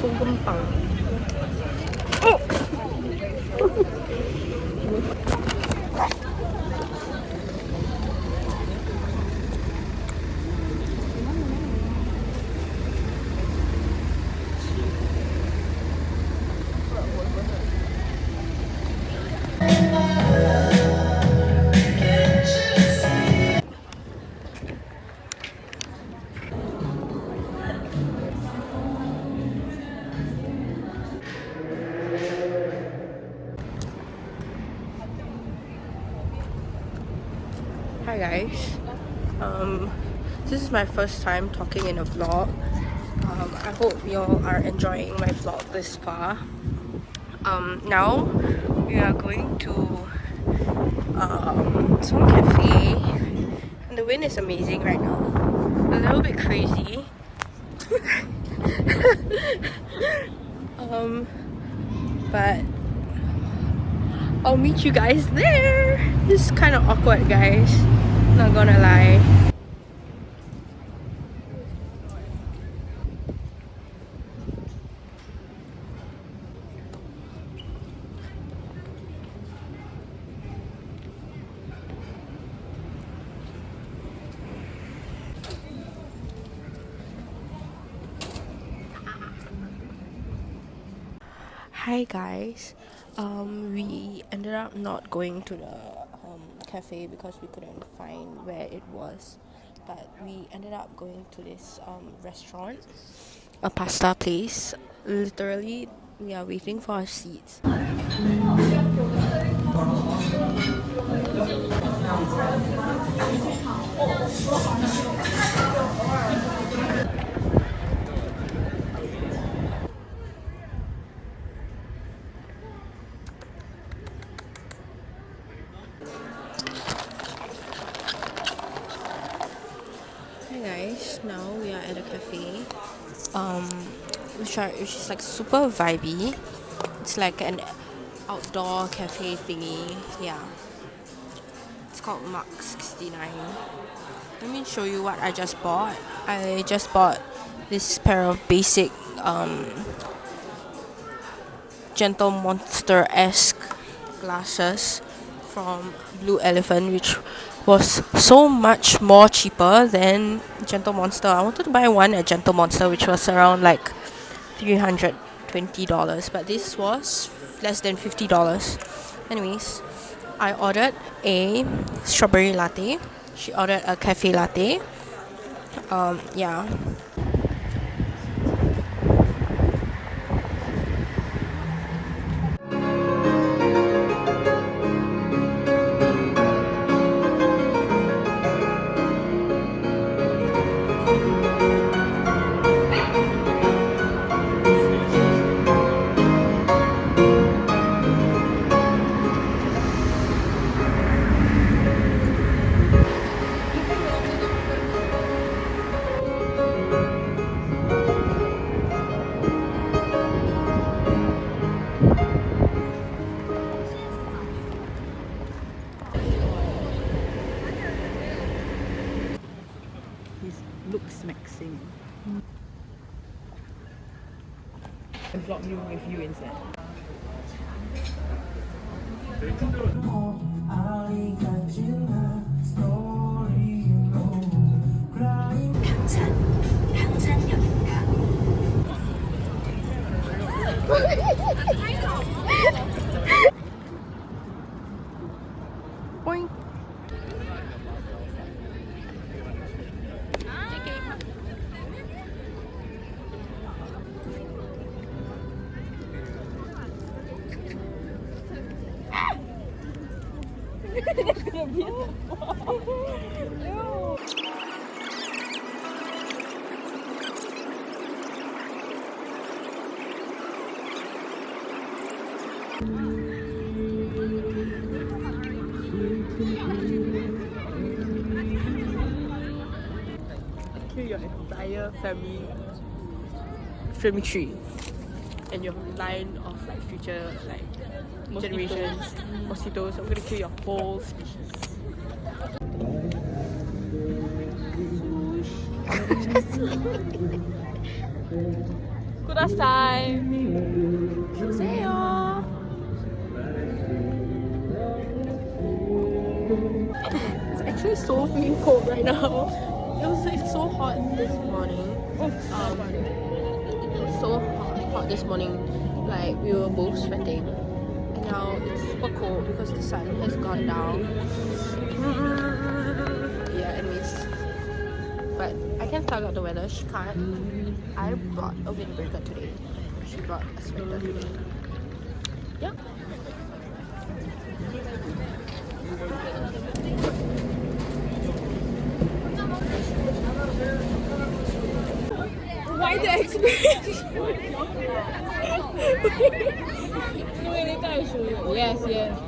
소금빵. Hi guys, this is my first time talking in a vlog. I hope you all are enjoying my vlog this far. Now we are going to some cafe, and the wind is amazing right now. A little bit crazy. But I'll meet you guys there. This is kind of awkward, guys. Not gonna lie. Hi guys, we ended up not going to the cafe because we couldn't find where it was, but we ended up going to this restaurant, a pasta place. Literally, we are waiting for our seats. Hi guys, now we are at a cafe, which is like super vibey. It's like an outdoor cafe thingy. Yeah, it's called Mark 69. Let me show you what I just bought. I just bought this pair of basic Gentle Monster-esque glasses from Blue Elephant, which was so much more cheaper than Gentle Monster. I wanted to buy one at Gentle Monster, which was around like $320, but this was less than $50. Anyways, I ordered a strawberry latte. She ordered a cafe latte. Yeah. Looks maxing. And vlog you with you instead. Boing. kill your entire family tree and your line of like future like generations, mosquitoes. I'm gonna kill your whole species. Kudasai. Seoul. It's actually so freaking cold right now. It was like so hot this morning. It was so hot this morning. Like we were both sweating. And now it's super cold because the sun has gone down. Yeah, anyways. But I can tell out the weather. She can't. I brought a windbreaker today. She brought a sweater today. Yeah. Why the expression? No, wait, later I show you. Yes, yes.